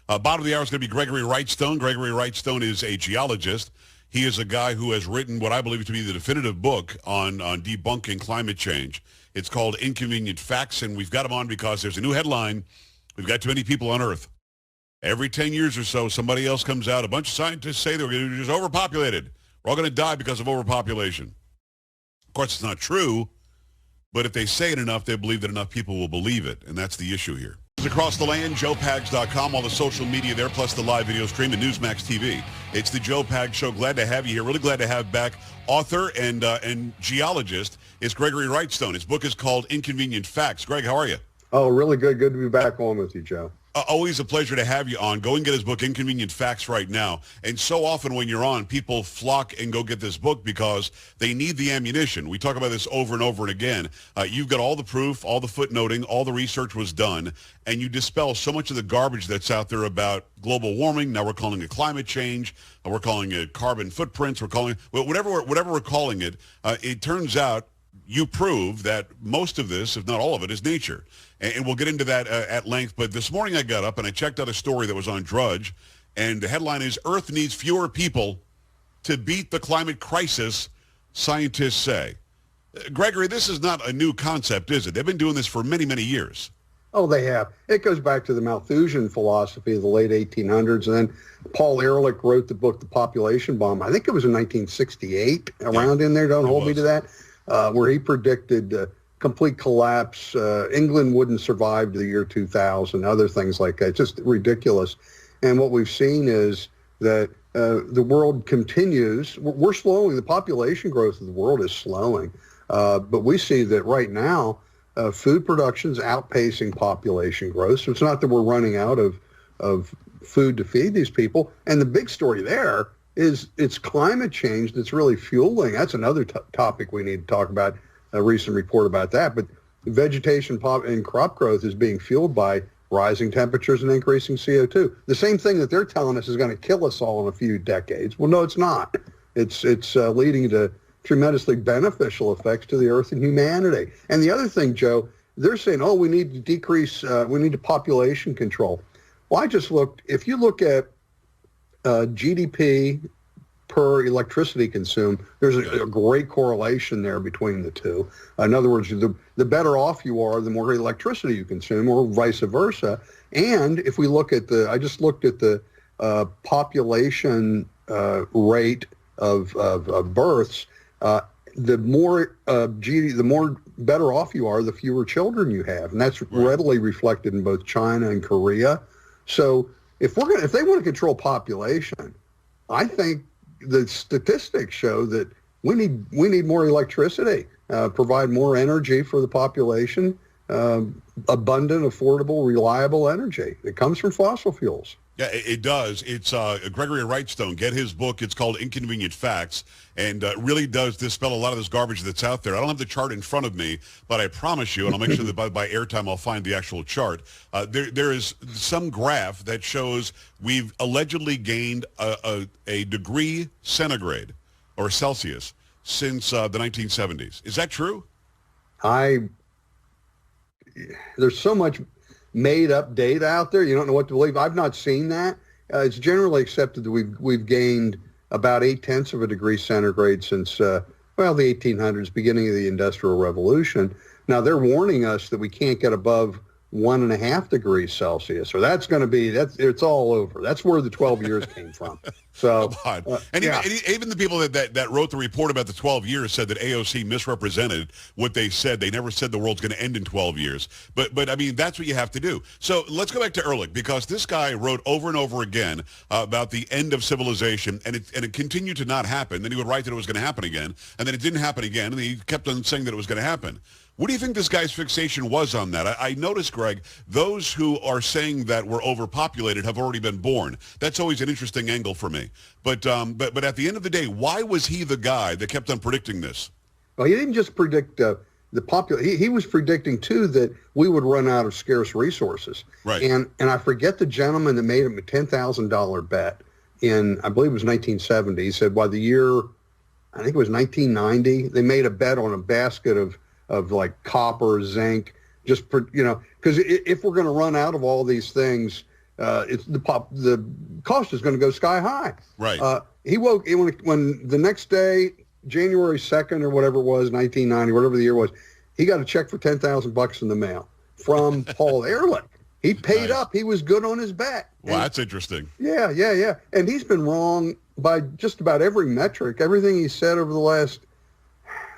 Bottom of the hour is going to be Gregory Wrightstone. Gregory Wrightstone is a geologist. He is a guy who has written what I believe to be the definitive book on debunking climate change. It's called Inconvenient Facts, and we've got him on because there's a new headline. We've got too many people on Earth. Every 10 years or so, somebody else comes out. A bunch of scientists say that we're just overpopulated. We're all going to die because of overpopulation. Of course, it's not true, but if they say it enough, they believe that enough people will believe it, and that's the issue here. Across the land, joepags.com, all the social media there, plus the live video stream at NewsMaxTV. It's the Joe Pags Show. Glad to have you here. Really glad to have back author and geologist is Gregory Wrightstone. His book is called Inconvenient Facts. Greg, how are you? Oh, really good. Good to be back on with you, Joe. Always a pleasure to have you on. Go and get his book, Inconvenient Facts, right now. And so often when you're on, people flock and go get this book because they need the ammunition. We talk about this over and over and again. You've got all the proof, all the footnoting, all the research was done, and you dispel so much of the garbage that's out there about global warming. Now we're calling it climate change. We're calling it carbon footprints. We're calling it, whatever we're calling it. It turns out you prove that most of this, if not all of it, is nature. And we'll get into that at length. But this morning I got up and I checked out a story that was on Drudge. And the headline is, Earth needs fewer people to beat the climate crisis, scientists say. Gregory, this is not a new concept, is it? They've been doing this for many, many years. Oh, they have. It goes back to the Malthusian philosophy of the late 1800s. And then Paul Ehrlich wrote the book, The Population Bomb. I think it was in 1968, around in there. Don't hold me to that. Where he predicted complete collapse. England wouldn't survive to the year 2000, other things like that. Just ridiculous. And what we've seen is that the world continues. We're slowing. The population growth of the world is slowing. But we see that right now, food production is outpacing population growth. So it's not that we're running out of food to feed these people. And the big story there is it's climate change that's really fueling. That's another topic we need to talk about, a recent report about that. But vegetation and crop growth is being fueled by rising temperatures and increasing CO2. The same thing that they're telling us is going to kill us all in a few decades. Well, no, it's not. It's leading to tremendously beneficial effects to the Earth and humanity. And the other thing, Joe, they're saying, oh, we need to decrease, we need to population control. Well, I just looked, if you look at GDP per electricity consumed, there's a great correlation there between the two. In other words, the better off you are, the more electricity you consume, or vice versa. And if we look at I just looked at the population rate of births, the more better off you are, the fewer children you have, and that's readily reflected in both China and Korea. So if they want to control population, I think the statistics show that we need more electricity, provide more energy for the population, abundant, affordable, reliable energy. It comes from fossil fuels. Yeah, it does. It's Gregory Wrightstone. Get his book. It's called Inconvenient Facts, and really does dispel a lot of this garbage that's out there. I don't have the chart in front of me, but I promise you, and I'll make sure that by airtime I'll find the actual chart. There is some graph that shows we've allegedly gained a degree centigrade or Celsius since the 1970s. Is that true? There's so much made-up data out there. You don't know what to believe. I've not seen that. It's generally accepted that we've gained about 0.8 of a degree centigrade since the 1800s, beginning of the Industrial Revolution. Now they're warning us that we can't get above 1.5 degrees Celsius, or it's all over. That's where the 12 years came from. So, even the people that wrote the report about the 12 years said that AOC misrepresented what they said. They never said the world's going to end in 12 years. But I mean, that's what you have to do. So let's go back to Ehrlich, because this guy wrote over and over again about the end of civilization, and it continued to not happen. Then he would write that it was going to happen again, and then it didn't happen again, and he kept on saying that it was going to happen. What do you think this guy's fixation was on that? I noticed, Greg, those who are saying that we're overpopulated have already been born. That's always an interesting angle for me. But at the end of the day, why was he the guy that kept on predicting this? Well, he didn't just predict the population. He was predicting, too, that we would run out of scarce resources. Right. And I forget the gentleman that made him a $10,000 bet in, I believe it was 1970. He said by the year, I think it was 1990, they made a bet on a basket of like copper, zinc, because if we're going to run out of all these things, the cost is going to go sky high. Right. He woke when the next day, January 2nd or whatever it was, 1990, whatever the year was, he got a check for $10,000 in the mail from Paul Ehrlich. He paid up. He was good on his bet. Well, that's interesting. Yeah. And he's been wrong by just about every metric. Everything he said over the last,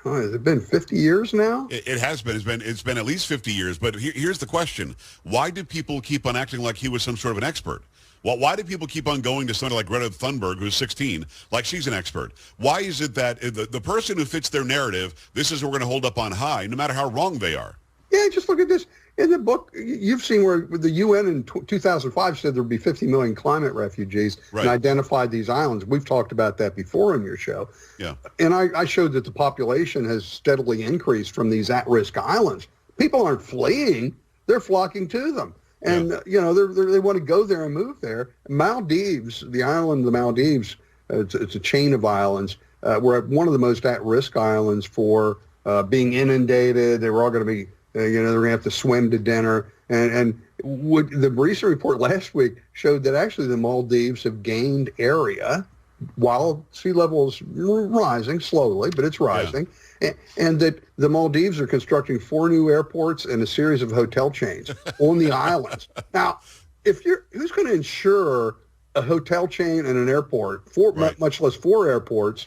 has it been 50 years now? It has been. It's been at least 50 years. But here's the question. Why do people keep on acting like he was some sort of an expert? Well, why do people keep on going to somebody like Greta Thunberg, who's 16, like she's an expert? Why is it that the person who fits their narrative, this is what we're going to hold up on high, no matter how wrong they are? Yeah, just look at this. In the book, you've seen where the UN in 2005 said there'd be 50 million climate refugees and identified these islands. We've talked about that before on your show. Yeah. And I showed that the population has steadily increased from these at-risk islands. People aren't fleeing. They're flocking to them. And, they want to go there and move there. Maldives, the island of the Maldives, it's a chain of islands. We're one of the most at-risk islands for being inundated. They were all going to be they're going to have to swim to dinner. And what the recent report last week showed that actually the Maldives have gained area while sea level is rising slowly, but it's rising. Yeah. And that the Maldives are constructing 4 new airports and a series of hotel chains on the islands. Now, who's going to insure a hotel chain and an airport, much less 4 airports,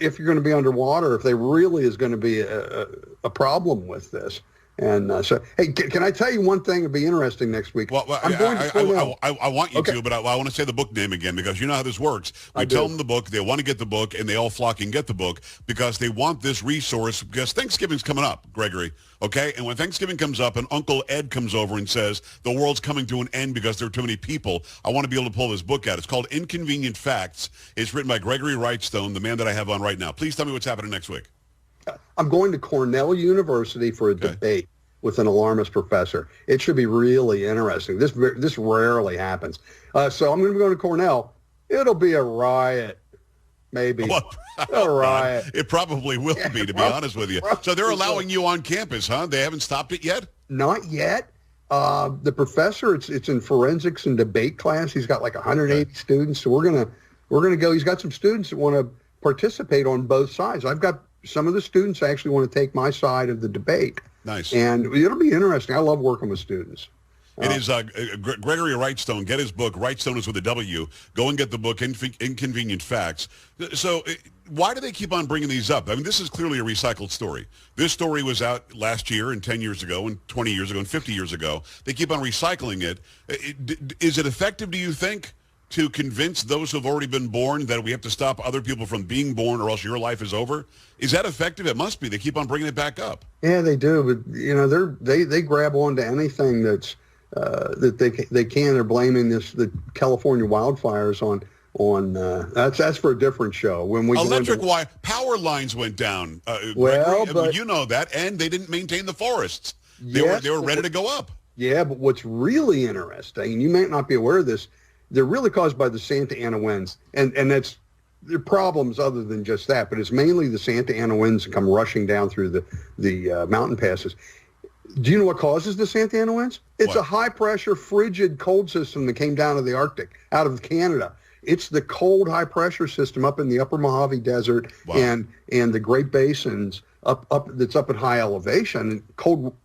if you're going to be underwater, if there really is going to be a problem with this? And so, hey, can I tell you one thing that'd be interesting next week? Well, I'm going to I want you to, but I want to say the book name again because you know how this works. We tell them the book, they want to get the book, and they all flock and get the book because they want this resource because Thanksgiving's coming up, Gregory, okay? And when Thanksgiving comes up and Uncle Ed comes over and says the world's coming to an end because there are too many people, I want to be able to pull this book out. It's called Inconvenient Facts. It's written by Gregory Wrightstone, the man that I have on right now. Please tell me what's happening next week. I'm going to Cornell University for a debate with an alarmist professor. It should be really interesting. This rarely happens. So I'm going to be going to Cornell. It'll be a riot, maybe. A riot. It probably will be, to be honest with you. So they're allowing you on campus, huh? They haven't stopped it yet? Not yet. The professor, it's in forensics and debate class. He's got like 180 students. So we're gonna go. He's got some students that want to participate on both sides. I've got some of the students actually want to take my side of the debate. Nice. And it'll be interesting. I love working with students. It is Gregory Wrightstone. Get his book. Wrightstone is with a W. Go and get the book, Inconvenient Facts. So why do they keep on bringing these up? I mean, this is clearly a recycled story. This story was out last year and 10 years ago and 20 years ago and 50 years ago. They keep on recycling it. Is it effective, do you think, to convince those who have already been born that we have to stop other people from being born or else your life is over? Is that effective? It must be. They keep on bringing it back up. Yeah, they do. But, they grab onto anything that's that they can. They're blaming the California wildfires on that's for a different show. When we power lines went down. But you know that, and they didn't maintain the forests. They were ready to go up. Yeah, but what's really interesting, and you may not be aware of this, they're really caused by the Santa Ana winds, and that's there are problems other than just that, but it's mainly the Santa Ana winds that come rushing down through the mountain passes. Do you know what causes the Santa Ana winds? It's a high-pressure, frigid, cold system that came down to the Arctic, out of Canada. It's the cold, high-pressure system up in the upper Mojave Desert and the Great Basins that's up at high elevation. And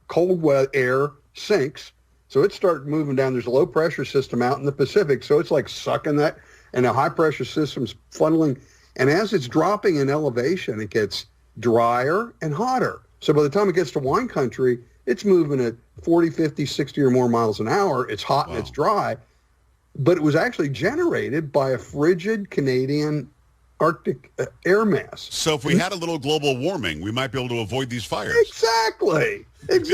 cold air sinks, so it starts moving down. There's a low-pressure system out in the Pacific, so it's like sucking that, and a high-pressure system's funneling. And as it's dropping in elevation, it gets drier and hotter. So by the time it gets to wine country, it's moving at 40, 50, 60 or more miles an hour. It's hot and it's dry. But it was actually generated by a frigid Canadian Arctic air mass. So if we had a little global warming, we might be able to avoid these fires. Exactly. It's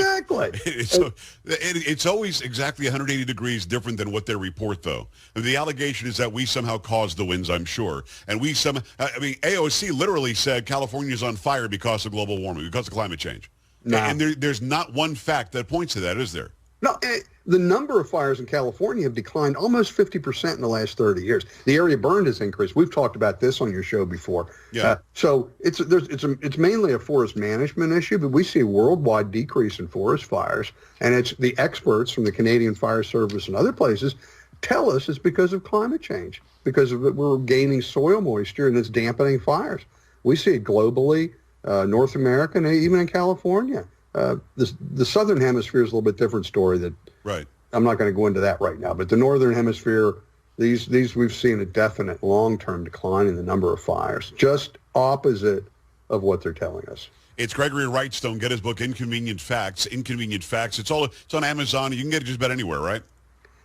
always exactly 180 degrees different than what they report, though. And the allegation is that we somehow caused the winds, I'm sure. And AOC literally said California's on fire because of global warming, because of climate change. No. And there's not one fact that points to that, is there? No, the number of fires in California have declined almost 50% in the last 30 years. The area burned has increased. We've talked about this on your show before. Yeah. So it's mainly a forest management issue, but we see a worldwide decrease in forest fires. And it's the experts from the Canadian Fire Service and other places tell us it's because of climate change, because of it, we're gaining soil moisture and it's dampening fires. We see it globally, North America, and even in California. The southern hemisphere is a little bit different story. That right. I'm not going to go into that right now. But the northern hemisphere, these we've seen a definite long-term decline in the number of fires, just opposite of what they're telling us. It's Gregory Wrightstone. Get his book, Inconvenient Facts. Inconvenient Facts. It's on Amazon. You can get it just about anywhere, right?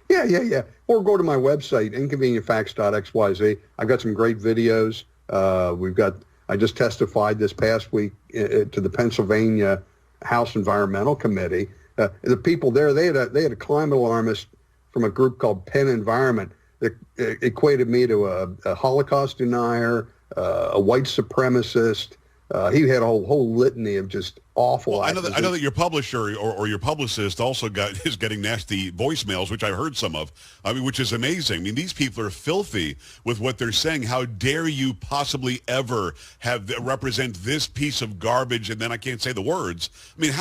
Yeah. Or go to my website, inconvenientfacts.xyz. I've got some great videos. I just testified this past week to the Pennsylvania House Environmental Committee. The people there, they had a climate alarmist from a group called Penn Environment that equated me to a Holocaust denier, a white supremacist. He had a whole litany of just awful. Well, I know that your publisher or your publicist also is getting nasty voicemails, which I've heard some of. I mean, which is amazing. I mean, these people are filthy with what they're saying. How dare you possibly ever represent this piece of garbage? And then I can't say the words. I mean,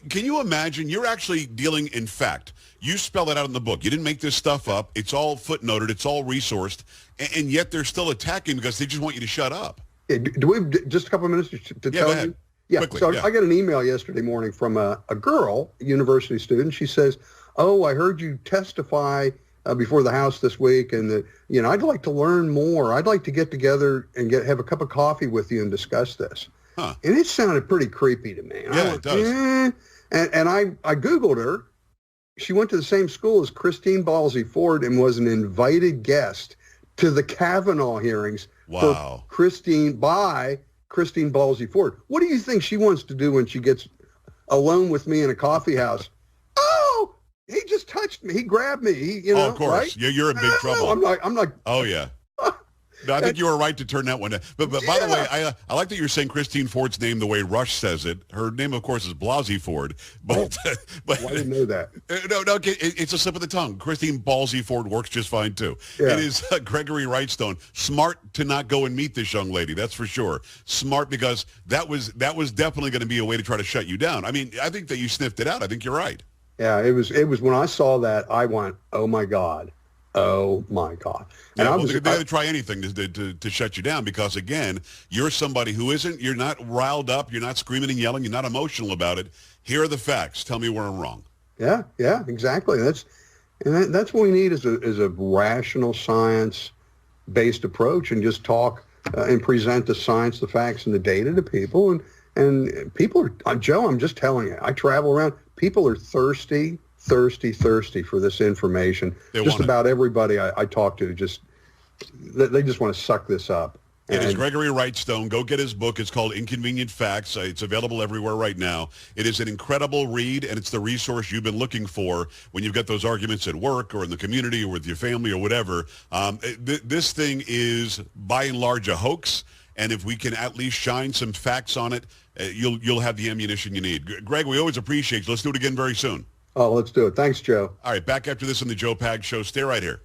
can you imagine? You're actually dealing in fact. You spell it out in the book. You didn't make this stuff up. It's all footnoted. It's all resourced, and yet they're still attacking because they just want you to shut up. Yeah, do we have just a couple of minutes to tell you? Yeah, quickly, so I got an email yesterday morning from a girl, a university student. She says, "Oh, I heard you testify before the House this week, and I'd like to learn more. I'd like to get together and have a cup of coffee with you and discuss this." Huh. And it sounded pretty creepy to me. Yeah, it does. And I Googled her. She went to the same school as Christine Ballsy Ford and was an invited guest to the Kavanaugh hearings. Wow. For Christine Ballsy Ford. What do you think she wants to do when she gets alone with me in a coffee house? Oh, he just touched me. He grabbed me. Oh, of course. Right? You're in big trouble. I'm like. Oh, yeah. No, I think you were right to turn that one down. But by the way, I like that you're saying Christine Ford's name the way Rush says it. Her name, of course, is Blasey Ford. But, I didn't know that. No, it's a slip of the tongue. Christine Ballsy Ford works just fine, too. Yeah. It is Gregory Wrightstone. Smart to not go and meet this young lady, that's for sure. Smart because that was definitely going to be a way to try to shut you down. I mean, I think that you sniffed it out. I think you're right. Yeah, it was when I saw that, I went, oh, my God. Oh, my God. And yeah, they're going to try anything to shut you down because, again, you're somebody you're not riled up, you're not screaming and yelling, you're not emotional about it. Here are the facts. Tell me where I'm wrong. Yeah, exactly. That's what we need is a rational science-based approach and just talk and present the science, the facts, and the data to people. And people are, Joe, I'm just telling you, I travel around, people are thirsty for this information. Just about everybody I talk to, they just want to suck this up. It is Gregory Wrightstone. Go get his book. It's called Inconvenient Facts. It's available everywhere right now. It is an incredible read, and it's the resource you've been looking for when you've got those arguments at work or in the community or with your family or whatever. This thing is, by and large, a hoax, and if we can at least shine some facts on it, you'll have the ammunition you need. Greg, we always appreciate you. Let's do it again very soon. Oh, let's do it. Thanks, Joe. All right, back after this on the Joe Pags Show. Stay right here.